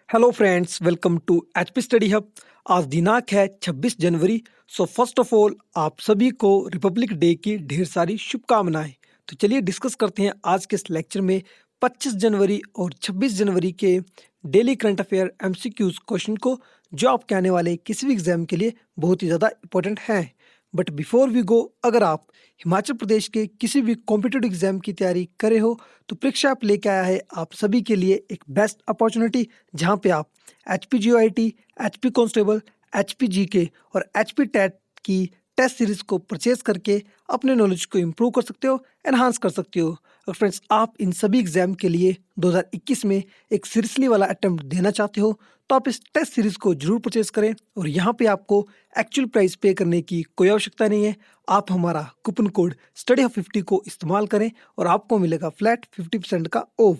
Hello friends, welcome to HP study hub. आज दिनांक है 26 जनवरी। सो फर्स्ट ऑफ ऑल आप सभी को रिपब्लिक डे की ढेर सारी शुभकामनाएं। तो चलिए डिस्कस करते हैं आज के इस लेक्चर में 25 जनवरी और 26 जनवरी के daily current affair MCQs question को, जो आपके आने वाले किसी भी एग्जाम के लिए बहुत ही ज़्यादा इंपॉर्टेंट हैं। बट बिफोर वी गो, अगर आप हिमाचल प्रदेश के किसी भी कॉम्पिटिटिव एग्जाम की तैयारी करे हो तो परीक्षा ऐप लेके आया है आप सभी के लिए एक बेस्ट अपॉर्चुनिटी, जहां पे आप HP GOIT, HP constable, HP GK और एचपी टेट की टेस्ट सीरीज को परचेज करके अपने नॉलेज को इम्प्रूव कर सकते हो, एनहांस कर सकते हो। और फ्रेंड्स, आप इन सभी एग्जाम के लिए 2021 में एक सीरियसली वाला अटेम्प्ट देना चाहते हो तो आप इस टेस्ट सीरीज को जरूर परचेज करें। और यहाँ पे आपको एक्चुअल प्राइस पे करने की कोई आवश्यकता नहीं है। आप हमारा कूपन कोड STUDYHUB50 को इस्तेमाल करें और आपको मिलेगा फ्लैट 50% का ऑफ।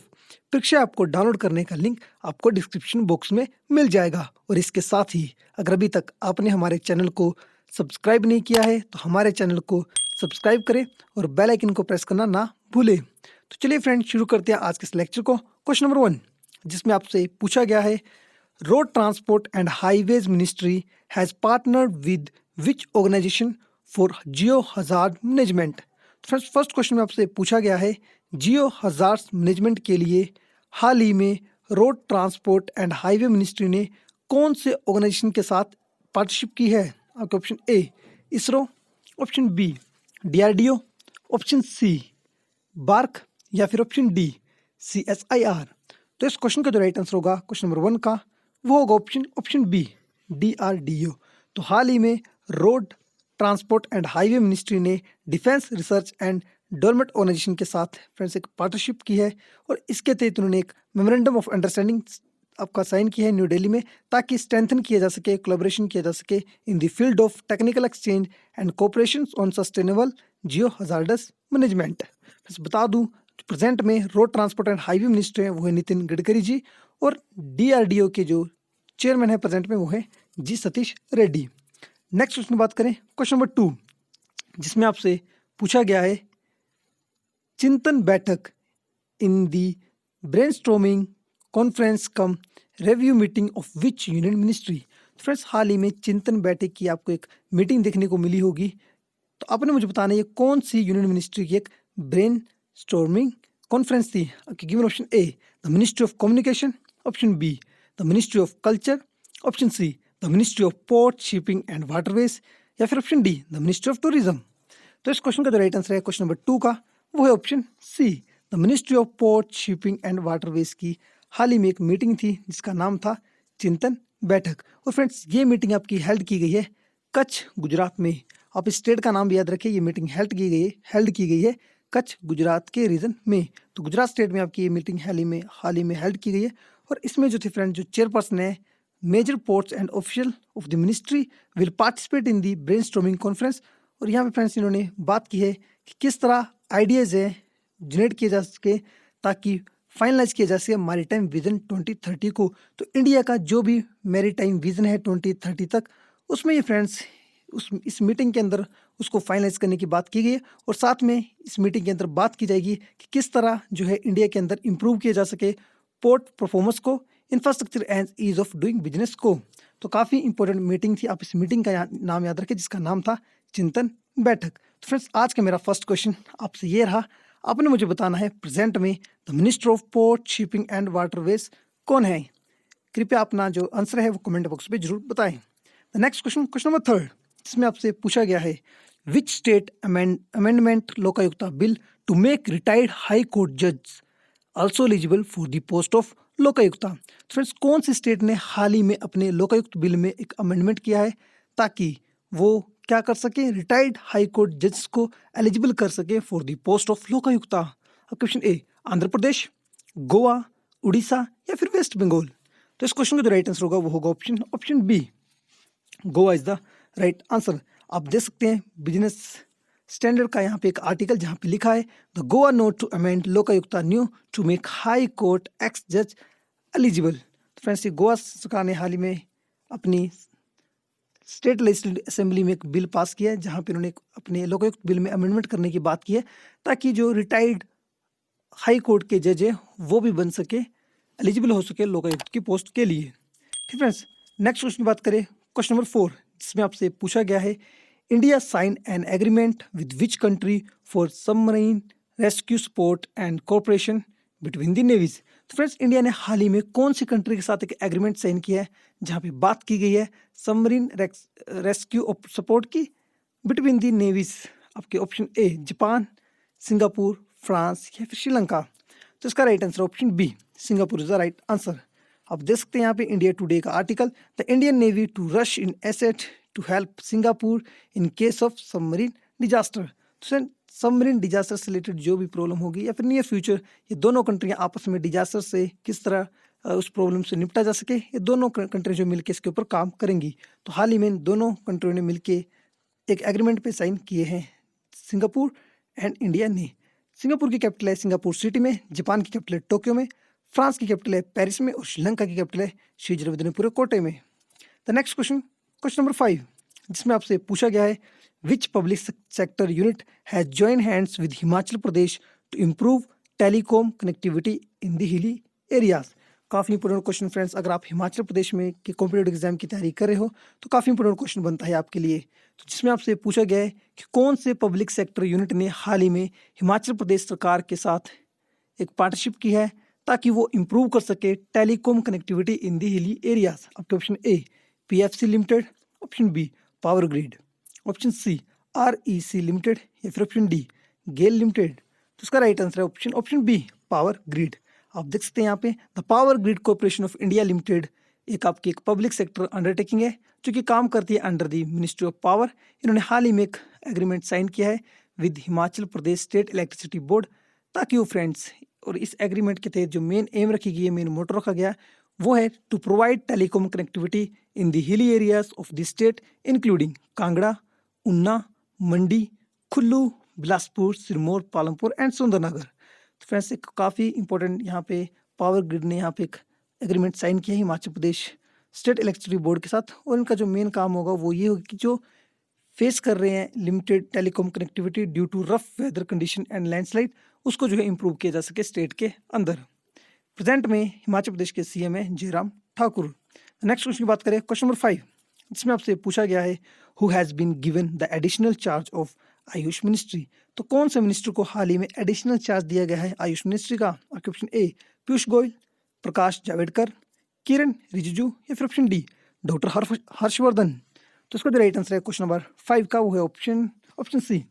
परीक्षा ऐप को डाउनलोड करने का लिंक आपको डिस्क्रिप्शन बॉक्स में मिल जाएगा। और इसके साथ ही अगर अभी तक आपने हमारे चैनल को सब्सक्राइब नहीं किया है तो हमारे चैनल को सब्सक्राइब करें और बेल आइकन को प्रेस करना ना भूलें। तो चलिए फ्रेंड्स, शुरू करते हैं आज के इस लेक्चर को। क्वेश्चन नंबर 1, जिसमें आपसे पूछा गया है, road transport and highways ministry has partnered with which organisation for geo hazard management. Friends, first question में आपसे पूछा गया है, जियो हजार्ड मैनेजमेंट के लिए हाल ही में road transport and highway ministry ने कौन से ऑर्गेनाइजेशन के साथ पार्टनरशिप की है। आपके option A ISRO, option B DRDO, option C BARC या फिर ऑप्शन डी CSIR। तो इस क्वेश्चन का जो राइट आंसर होगा क्वेश्चन नंबर 1 का, वो होगा ऑप्शन बी DRDO। तो हाल ही में road transport and highway ministry ने defence research and development organisation के साथ फ्रेंड्स एक पार्टनरशिप की है और इसके तहत उन्होंने एक मेमोरेंडम ऑफ अंडरस्टैंडिंग आपका साइन किया है न्यू दिल्ली में, ताकि स्ट्रेंथन किया जा सके, कोलैबोरेशन किया जा सके in the field of technical exchange and cooperation on sustainable Jio hazardous management. बता दूं, प्रेजेंट में road transport and highway minister हैं वो है नितिन गडकरी जी, और DRDO के जो चेयरमैन है प्रेजेंट में वो है जी सतीश रेड्डी। नेक्स्ट क्वेश्चन बात करें, क्वेश्चन नंबर 2, जिसमें आपसे पूछा गया है, Chintan Baithak in the brainstorming conference cum review meeting of which union ministry. Friends, हाल ही में चिंतन बैठक की आपको एक मीटिंग देखने को मिली होगी, तो आपने मुझे बताना है ये कौन सी यूनियन मिनिस्ट्री की एक ब्रेन स्टॉर्मिंग कॉन्फ्रेंस थी। आपके given option A the ministry of communication, option be the ministry of culture, option see the ministry of port shipping and waterways, या फिर option D the ministry of tourism. तो इस question का जो right answer है question number 2 का, वो है option see the ministry of port shipping and waterways की हाल ही में एक मीटिंग थी जिसका नाम था चिंतन बैठक। और फ्रेंड्स, ये मीटिंग आपकी हेल्ड की गई है कच्छ, गुजरात में। आप इस स्टेट का नाम भी याद रखें, ये मीटिंग हेल्ड की गई है कच्छ, गुजरात के रीजन में। तो गुजरात स्टेट में आपकी ये मीटिंग हाल ही में हेल्ड की गई है। और इसमें जो थे फ्रेंड, जो चेयरपर्सन है, major ports and official of the ministry will participate in the brainstorming conference. और यहाँ पे फ्रेंड्स इन्होंने बात की है कि किस तरह आइडियाज़ है जनरेट किए जा सके ताकि फाइनलाइज किया जा सके मैरीटाइम विजन 2030 को। तो इंडिया का जो भी मैरीटाइम विजन है 2030 तक, उसमें ये फ्रेंड्स इस मीटिंग के अंदर उसको फाइनलाइज करने की बात की गई है। और साथ में इस मीटिंग के अंदर बात की जाएगी कि किस तरह जो है इंडिया के अंदर इंप्रूव किया जा सके पोर्ट परफॉर्मेंस को, infrastructure and ease of doing business को। तो काफ़ी इंपॉर्टेंट मीटिंग थी। आप इस मीटिंग का नाम याद रखें जिसका नाम था चिंतन बैठक। तो फ्रेंड्स, आज का मेरा फर्स्ट क्वेश्चन आपसे ये रहा, आपने मुझे बताना है प्रेजेंट में the minister of port shipping and waterways कौन है। कृपया अपना जो आंसर है वो कमेंट बॉक्स में जरूर बताएं। The next question, question number 3, जिसमें आपसे पूछा गया है, which state amendment Lokayukta bill to make retired high court जज also eligible for the post of Lokayukta. Friends, कौन सी स्टेट ने हाल ही में अपने लोकायुक्त बिल में एक अमेंडमेंट किया है ताकि वो क्या कर सके, रिटायर्ड हाई कोर्ट जज को एलिजिबल कर सके for the post of Lokayukta. Option A Andhra Pradesh, Goa, Orissa या फिर वेस्ट बंगाल। तो इस क्वेश्चन का जो राइट आंसर होगा वो होगा option B, Goa is the right answer. आप देख सकते हैं बिजनेस स्टैंडर्ड का यहाँ पे एक आर्टिकल जहाँ पे लिखा है, the Goa note to amend Lokayukta new to make high court ex जज एलिजिबल। तो फ्रेंड्स, ये गोवा सरकार ने हाल ही में अपनी स्टेट लेजिस्लेटिव असेंबली में एक बिल पास किया है जहाँ पे उन्होंने अपने लोकायुक्त बिल में अमेंडमेंट करने की बात की है ताकि जो रिटायर्ड हाई कोर्ट के जज है वो भी बन सके एलिजिबल हो सके लोकायुक्त की पोस्ट के लिए। ठीक फ्रेंड्स, नेक्स्ट क्वेश्चन की बात करें, क्वेश्चन नंबर 4, जिसमें आपसे पूछा गया है India sign an agreement with which country for submarine rescue support and cooperation between the navies. तो फ्रेंड्स, इंडिया ने हाल ही में कौन सी कंट्री के साथ एक एग्रीमेंट साइन किया है जहां पे बात की गई है सबमरीन रेस्क्यू सपोर्ट की बिटवीन द नेवीज? आपके option A Japan, Singapore, France या फिर श्रीलंका। तो इसका right answer option B, Singapore is the right answer. आप देख सकते हैं यहाँ पे इंडिया टुडे का article, the Indian navy to rush in asset to help Singapore in case of submarine disaster. तो सबमरीन डिजास्टर से रिलेटेड जो भी प्रॉब्लम होगी या फिर नियर फ्यूचर ये दोनों कंट्रियां आपस में डिजास्टर से किस तरह उस प्रॉब्लम से निपटा जा सके, ये दोनों कंट्री जो मिलकर इसके ऊपर काम करेंगी। तो हाल ही में इन दोनों कंट्रियों ने मिलकर एक एग्रीमेंट पे साइन किए हैं, सिंगापुर एंड इंडिया ने। सिंगापुर की कैपिटल है सिंगापुर सिटी में, जापान की कैपिटल है टोक्यो में, फ्रांस की कैपिटल है पेरिस में और श्रीलंका की कैपिटल है श्रीजरवदनपुर कोटे में। The next question, question number 5, जिसमें आपसे पूछा गया है which public sector unit has join hands with Himachal Pradesh to improve telecom connectivity in the hilly areas. काफ़ी इंपॉर्टेंट क्वेश्चन फ्रेंड्स, अगर आप हिमाचल प्रदेश में के कॉम्पिटेटिव एग्जाम की तैयारी कर रहे हो तो काफ़ी इंपॉर्टेंट क्वेश्चन बनता है आपके लिए। तो जिसमें आपसे पूछा गया है कि कौन से पब्लिक सेक्टर यूनिट ने हाल ही में हिमाचल प्रदेश सरकार के साथ एक पार्टनरशिप की है ताकि वो इम्प्रूव कर सके टेलीकॉम कनेक्टिविटी इन दी हिली एरियाज। आपके option A PFC limited, option B power grid, option C REC limited या फिर ऑप्शन डी गेल लिमिटेड। तो इसका राइट आंसर है ऑप्शन बी पावर ग्रिड। आप देख सकते हैं यहाँ पे the power grid corporation of India limited एक आपकी एक पब्लिक सेक्टर अंडरटेकिंग है जो कि काम करती है under the ministry of power. इन्होंने हाल ही में एक एग्रीमेंट साइन किया है with Himachal Pradesh state electricity board ताकि वो फ्रेंड्स, और इस एग्रीमेंट के तहत जो मेन एम रखी गई है, मेन मोटो रखा गया वो है to provide telecom connectivity in the hilly areas of the state including Kangra, Una, Mandi, Kullu, Bilaspur, Sirmaur, Palampur and Sundernagar. तो फ्रेंड्स, एक काफ़ी इंपॉर्टेंट यहाँ पे पावर ग्रिड ने यहाँ पे एक एग्रीमेंट साइन किया है Himachal Pradesh state electricity board के साथ, और इनका जो मेन काम होगा वो ये होगा कि जो फेस कर रहे हैं limited telecom connectivity due to rough weather condition and landslide, उसको जो है इम्प्रूव किया जा सके स्टेट के अंदर। प्रेजेंट में हिमाचल प्रदेश के सीएम है जयराम ठाकुर। नेक्स्ट क्वेश्चन की बात करें, क्वेश्चन नंबर 5, जिसमें आपसे पूछा गया है who has been given the additional charge of AYUSH ministry. तो कौन से मिनिस्टर को हाल ही में एडिशनल चार्ज दिया गया है आयुष मिनिस्ट्री का? आपके ऑप्शन ए पीयूष गोयल, प्रकाश जावड़ेकर, किरण रिजिजू या फिर ऑप्शन डी डॉक्टर हर्षवर्धन। तो इसका जो राइट आंसर है क्वेश्चन नंबर 5 का वो है ऑप्शन सी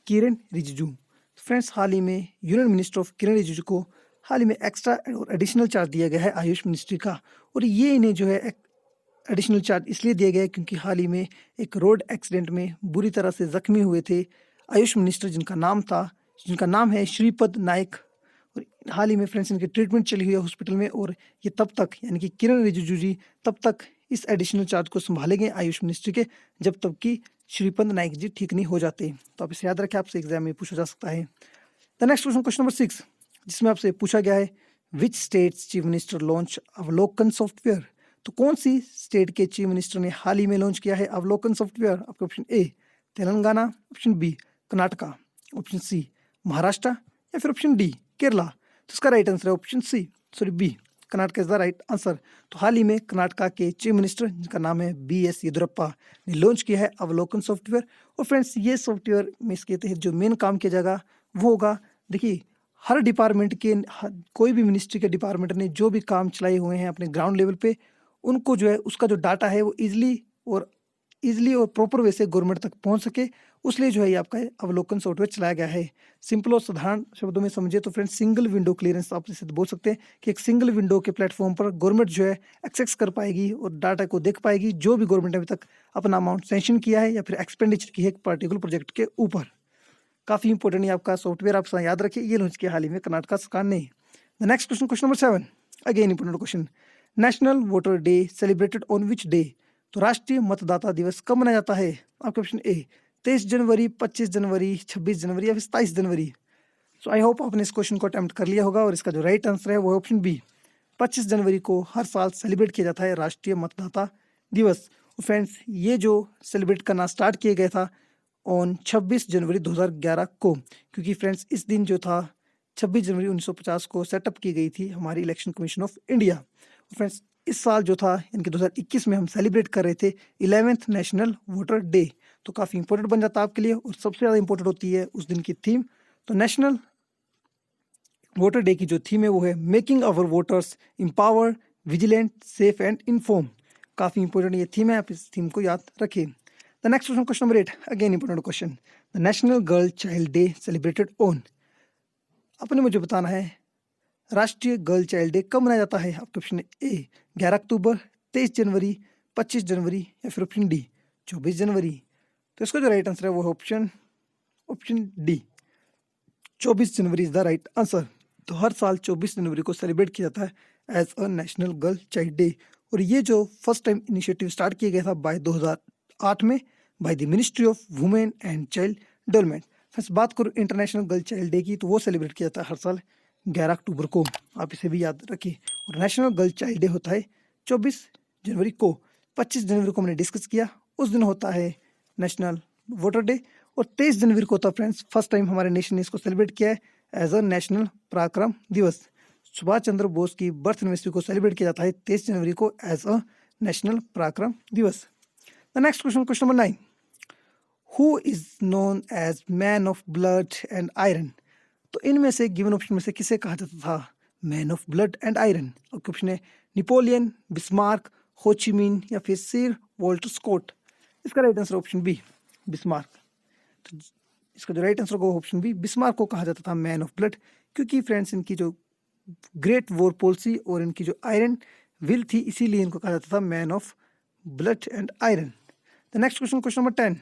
किरण रिजिजू। फ्रेंड्स, हाल ही में यूनियन मिनिस्टर ऑफ किरण रिजिजू को हाल ही में एक्स्ट्रा और एडिशनल चार्ज दिया गया है आयुष मिनिस्ट्री का, और ये इन्हें जो है एडिशनल चार्ज इसलिए दिया गया है क्योंकि हाल ही में एक रोड एक्सीडेंट में बुरी तरह से जख्मी हुए थे आयुष मिनिस्टर जिनका नाम है श्रीपद नायक, और हाल ही में फ्रेंड्स इनकी ट्रीटमेंट चली हुई है हॉस्पिटल में, और ये तब तक यानी कि किरण रिजिजू जी तब तक इस एडिशनल चार्ज को संभालेंगे आयुष मिनिस्ट्री के जब तक कि श्रीपद नायक जी ठीक नहीं हो जाते। तो आप इसे याद रखें, आपसे एग्जाम में पूछा जा सकता है। द नेक्स्ट क्वेश्चन नंबर 6, जिसमें आपसे पूछा गया है which states chief minister launch अवलोकन सॉफ्टवेयर। तो कौन सी स्टेट के चीफ मिनिस्टर ने हाल ही में लॉन्च किया है अवलोकन सॉफ्टवेयर? आपके option A Telangana, option B Karnataka, option C Maharashtra या फिर ऑप्शन डी केरला। तो इसका राइट आंसर है B Karnataka is the right answer. तो हाल ही में कर्नाटका के चीफ मिनिस्टर जिनका नाम है BS येदियुरप्पा ने लॉन्च किया है अवलोकन सॉफ्टवेयर। और फ्रेंड्स, ये सॉफ्टवेयर में इसके तहत जो मेन काम किया जाएगा वो होगा, देखिए हर डिपार्टमेंट के कोई भी मिनिस्ट्री के डिपार्टमेंट ने जो भी काम चलाए हुए हैं अपने ग्राउंड लेवल पे, उनको जो है उसका जो डाटा है वो ईजिली और प्रॉपर वे से गवर्नमेंट तक पहुंच सके, उसलिए जो है ये आपका अवलोकन सॉफ्टवेयर चलाया गया है। सिंपल और साधारण शब्दों में समझे तो फ्रेंड्स सिंगल विंडो क्लियरेंस आप इसे बोल सकते हैं कि एक सिंगल विंडो के प्लेटफॉर्म पर गवर्नमेंट जो है एक्सेस कर पाएगी और डाटा को देख पाएगी जो भी गवर्नमेंट ने अभी तक अपना अमाउंट सैंक्शन किया है या फिर एक्सपेंडिचर की है एक पर्टिकुलर प्रोजेक्ट के ऊपर। काफ़ी इंपॉर्टेंट है आपका सॉफ्टवेयर, आप याद रखिए, ये लॉन्च किया हाल ही में कर्नाटक सरकार ने। The next question number 7, again important question, national voter day celebrated on which day. तो राष्ट्रीय मतदाता दिवस कब मनाया जाता है? आपके ऑप्शन ए 23 जनवरी, 25 जनवरी, 26 जनवरी या फिर 27 जनवरी। सो आई होप आपने इस क्वेश्चन को अटेम्प्ट कर लिया होगा, और इसका जो राइट आंसर है वो है ऑप्शन बी 25 जनवरी को हर साल सेलिब्रेट किया जाता है राष्ट्रीय मतदाता दिवस। फ्रेंड्स, ये जो सेलिब्रेट करना स्टार्ट किया गया था ऑन 26 जनवरी 2011 को, क्योंकि फ्रेंड्स इस दिन जो था 26 जनवरी 1950 को सेटअप की गई थी हमारी election commission of India. Friends, इस साल जो था यानी कि 2021 में हम सेलिब्रेट कर रहे थे 11th नेशनल वोटर डे, तो काफ़ी इंपॉर्टेंट बन जाता है आपके लिए। और सबसे ज़्यादा इंपॉर्टेंट होती है उस दिन की थीम। तो नेशनल वोटर डे की जो थीम है वो है making our voters empowered, vigilant, safe and inform. काफ़ी इंपॉर्टेंट ये थीम है, आप इस थीम को याद रखिए। The next question, question number 8, again important question. The national girl child day celebrated on. आपने मुझे बताना है राष्ट्रीय गर्ल चाइल्ड डे कब मनाया जाता है। आपके ऑप्शन ए 11 अक्टूबर, 23 जनवरी, 25 जनवरी या फिर ऑप्शन डी 24 जनवरी। तो इसका जो राइट आंसर है वो है option D 24 January is the right answer. तो हर साल 24 जनवरी को सेलिब्रेट किया जाता है as a national girl child day. और ये जो फर्स्ट टाइम इनिशिएटिव स्टार्ट किया गया था बाय 2008 में bye the ministry of women and child development. फिर बात करूँ इंटरनेशनल गर्ल चाइल्ड डे की, तो वो सेलिब्रेट किया जाता है हर साल 11 अक्टूबर को, आप इसे भी याद रखिए। और नेशनल गर्ल चाइल्ड डे होता है 24 जनवरी को। 25 जनवरी को हमने डिस्कस किया, उस दिन होता है नेशनल वोटर डे। और 23 जनवरी को होता है फ्रेंड्स, फर्स्ट टाइम हमारे नेशन ने इसको सेलिब्रेट किया है एज अ नेशनल पराक्रम दिवस। सुभाष चंद्र बोस की बर्थ एनिवर्सरी को सेलिब्रेट किया जाता है 23 जनवरी को as a national Parakram Diwas. The next question, question number 9, who is known as man of blood and iron. तो इनमें से गिवन ऑप्शन में से किसे कहा जाता था man of blood and iron. आपके ऑप्शन है नेपोलियन, बिस्मार्क, होचिमिन या फिर सर वॉल्टर स्कॉट। इसका right answer option B Bismarck. तो इसका जो राइट आंसर होगा ऑप्शन बी बिस्मार्क को कहा जाता था मैन ऑफ ब्लड, क्योंकि फ्रेंड्स इनकी जो ग्रेट वॉर पॉलिसी और इनकी जो आयरन विल थी, इसीलिए इनको कहा जाता था man of blood and iron. The next question, question number 10,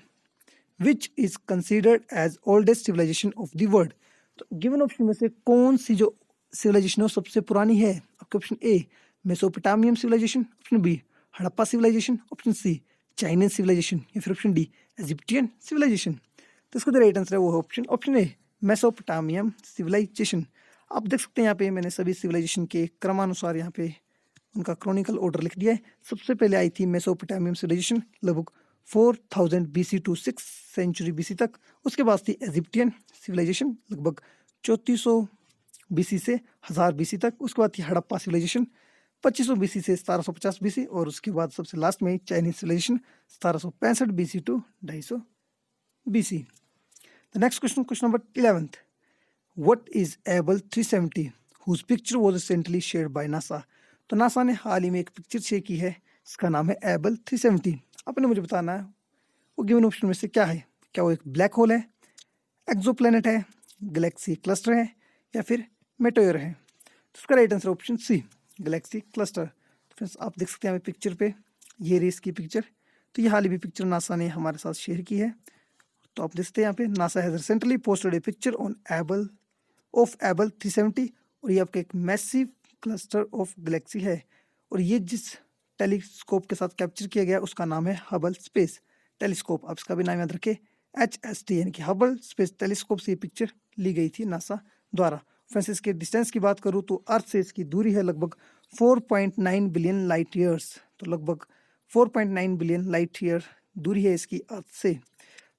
which is considered as oldest civilisation of the world. तो गिवन ऑप्शन में से कौन सी जो सिविलाइजेशन है सबसे पुरानी है। आपके option A Mesopotamian civilisation, option B Harappa civilisation, option C Chinese civilisation या फिर ऑप्शन डी इजिप्टियन सिविलाइजेशन। तो इसका जो राइट आंसर है वो ऑप्शन ए मेसोपोटामियन सिविलाइजेशन। आप देख सकते हैं यहाँ पे मैंने सभी सिविलाइजेशन के क्रमानुसार यहाँ पे उनका क्रॉनिकल ऑर्डर लिख दिया है। सबसे पहले आई थी मेसोपोटामियन सिविलाइजेशन लगभग 4000 BC टू 6 सेंचुरी BC तक। उसके बाद थी इजिप्टियन सिविलाइजेशन लगभग 3400 BC से 1000 BC तक। उसके बाद थी हड़प्पा सिविलाइजेशन 2500 BC से 1750 BC। और उसके बाद सबसे लास्ट में Chinese civilisation 1765 BC to 250 BC। The next question, question number 11, what is Abell 370 whose picture was recently shared by NASA. तो नासा ने हाल ही में एक पिक्चर शेयर की है, इसका नाम है एबल 370। आपने मुझे बताना है वो गिवन ऑप्शन में से क्या है। क्या वो एक ब्लैक होल है, एक्सोप्लैनेट है, गैलेक्सी क्लस्टर है या फिर मेटेओर है। तो इसका right answer option C galaxy cluster. तो फ्रेंड्स आप देख सकते हैं पिक्चर पे, ये रेस की पिक्चर। तो ये हाल ही भी पिक्चर नासा ने हमारे साथ शेयर की है। तो आप देखते हैं यहाँ पे NASA has recently posted A picture on able 370। और ये आपका एक मैसिव क्लस्टर ऑफ गैलेक्सी है। और ये जिस टेलीस्कोप के साथ कैप्चर किया गया उसका नाम है हबल स्पेस टेलीस्कोप। आप इसका भी नाम याद रखें HST, यानी कि हबल स्पेस टेलीस्कोप से ये पिक्चर ली गई थी नासा द्वारा। फ्रेंड्स इसके डिस्टेंस की बात करूँ तो अर्थ से इसकी दूरी है लगभग 4.9 बिलियन लाइट ईयर्स। तो लगभग 4.9 बिलियन लाइट ईयर दूरी है इसकी अर्थ से।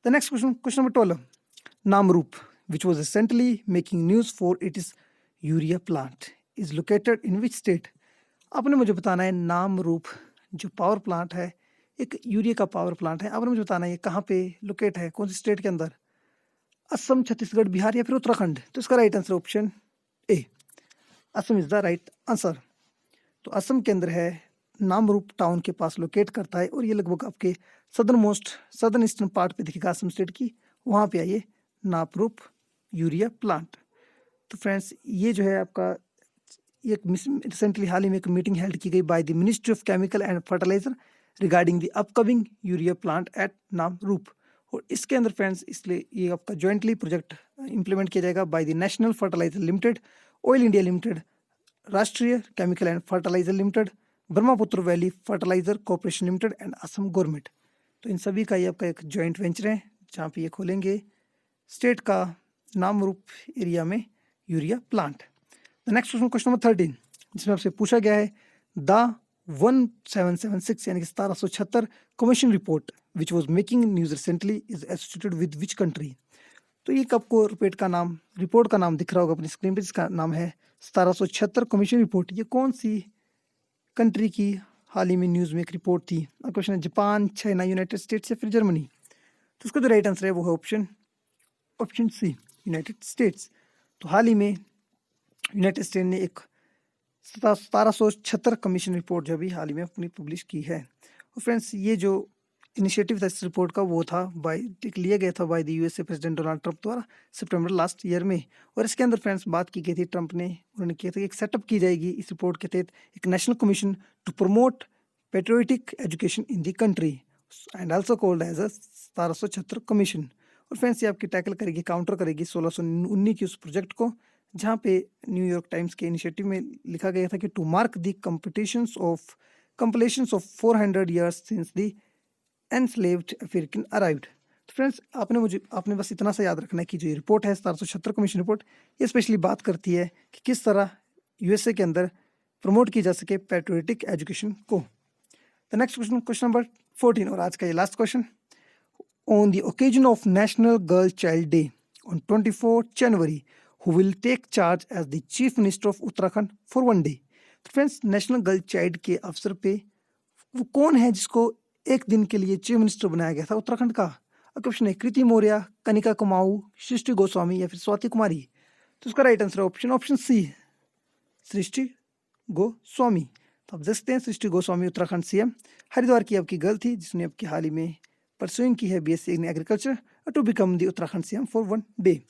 The next question, question number 12, Namrup which was recently making news for its urea plant is located in which state। आपने मुझे बताना है नामरूप जो पावर प्लांट है, एक यूरिया का पावर प्लांट है, आपने मुझे बताना है ये कहाँ पे लोकेट है, कौन सी स्टेट के अंदर, असम, छत्तीसगढ़, बिहार या फिर उत्तराखंड। तो इसका right answer option A Assam is the right answer. तो असम के अंदर है, नामरूप टाउन के पास लोकेट करता है। और ये लगभग आपके सदर्न ईस्टर्न पार्ट पे दिखेगा असम स्टेट की, वहाँ पे आइए नामरूप यूरिया प्लांट। तो फ्रेंड्स ये जो है आपका ये रिसेंटली हाल ही में एक मीटिंग हेल्ड की गई by the ministry of chemical and fertiliser regarding the upcoming urea plant at Namrup. और इसके अंदर फ्रेंड्स इसलिए ये आपका जॉइंटली प्रोजेक्ट इंप्लीमेंट किया जाएगा by the national fertilizer limited, oil India limited, Rashtriya chemical and fertilizer limited, Brahmaputra valley fertilizer corporation limited and Assam government. तो इन सभी का ये आपका एक जॉइंट वेंचर है जहाँ पे ये खोलेंगे स्टेट का नामरूप एरिया में urea plant. The next question, question number 13, जिसमें आपसे पूछा गया है द 1776 यानी कि 1776 commission report which was making news recently is associated with which country. तो ये आपको रिपोर्ट का नाम दिख रहा होगा अपनी स्क्रीन पे, जिसका नाम है 1776 कमीशन रिपोर्ट। ये कौन सी कंट्री की हाल ही में न्यूज़ में एक रिपोर्ट थी? और क्वेश्चन है जापान, चाइना, यूनाइटेड स्टेट्स या फिर जर्मनी। तो उसका जो राइट आंसर है वो है ऑप्शन सी, यूनाइटेड स्टेट्स। तो हाल ही में यूनाइटेड स्टेट ने एक 1776 कमीशन रिपोर्ट जो अभी हाल ही में अपनी पब्लिश की है। और फ्रेंड्स, ये जो इनिशिएटिव था इस रिपोर्ट का वो था लिया गया था by the USA president Donald Trump द्वारा सितंबर लास्ट ईयर में। और इसके अंदर फ्रेंड्स बात की गई थी, उन्होंने किया था कि एक सेटअप की जाएगी इस रिपोर्ट के तहत एक national commission to promote patriotic education in the country and also called as a 1776 commission. और फ्रेंड्स, ये आपकी टैकल करेगी, काउंटर करेगी 1619 की उस प्रोजेक्ट को, जहाँ पे न्यूयॉर्क टाइम्स के इनिशिएटिव में लिखा गया था कि to mark the completions of 400 years since the enslaved African arrived. तो फ्रेंड्स, आपने बस इतना सा याद रखना है कि जो ये रिपोर्ट है 1776 कमीशन रिपोर्ट, ये स्पेशली बात करती है कि किस तरह यूएसए के अंदर प्रमोट की जा सके पैट्रियोटिक एजुकेशन को। द नेक्स्ट क्वेश्चन नंबर 14 और आज का ये last question. On the occasion of national girl child day on 24 January who will take charge as the chief minister of Uttarakhand for one day. तो friends, national girl child के अवसर पे वो कौन है जिसको एक दिन के लिए चीफ मिनिस्टर बनाया गया था उत्तराखंड का? क्वेश्चन है कृति मौर्य, कनिका कुमाऊ, सृष्टि गोस्वामी या फिर स्वाति कुमारी। तो उसका राइट आंसर है ऑप्शन सी, सृष्टि गोस्वामी। तो आप देखते हैं सृष्टि गोस्वामी उत्तराखंड सीएम। हरिद्वार की आपकी गर्ल थी जिसने आपकी हाल ही में परसुइंग की है BSc in agriculture to become the Uttarakhand CM for one day.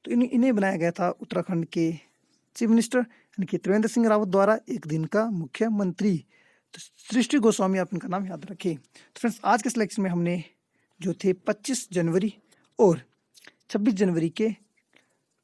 तो इन्हें बनाया गया था उत्तराखंड के चीफ मिनिस्टर यानी कि त्रिवेंद्र सिंह रावत द्वारा एक दिन का मुख्यमंत्री। तो सृष्टि गोस्वामी, आप इनका नाम याद रखें। तो फ्रेंड्स, आज के सिलेक्शन में हमने जो थे 25 जनवरी और 26 जनवरी के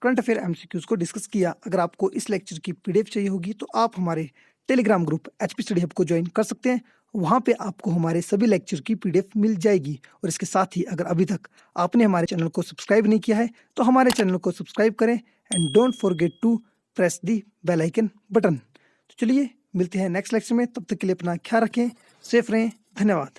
करंट अफेयर एमसीक्यूज को डिस्कस किया। अगर आपको इस लेक्चर की पीडीएफ चाहिए होगी तो आप हमारे Telegram group HP study hub को ज्वाइन कर सकते हैं। वहाँ पे आपको हमारे सभी लेक्चर की पीडीएफ मिल जाएगी। और इसके साथ ही अगर अभी तक आपने हमारे चैनल को सब्सक्राइब नहीं किया है तो हमारे चैनल को सब्सक्राइब करें and don't forget to press the bell icon button. तो चलिए मिलते हैं नेक्स्ट लेक्चर में, तब तक के लिए अपना ख्याल रखें, सेफ रहें, धन्यवाद।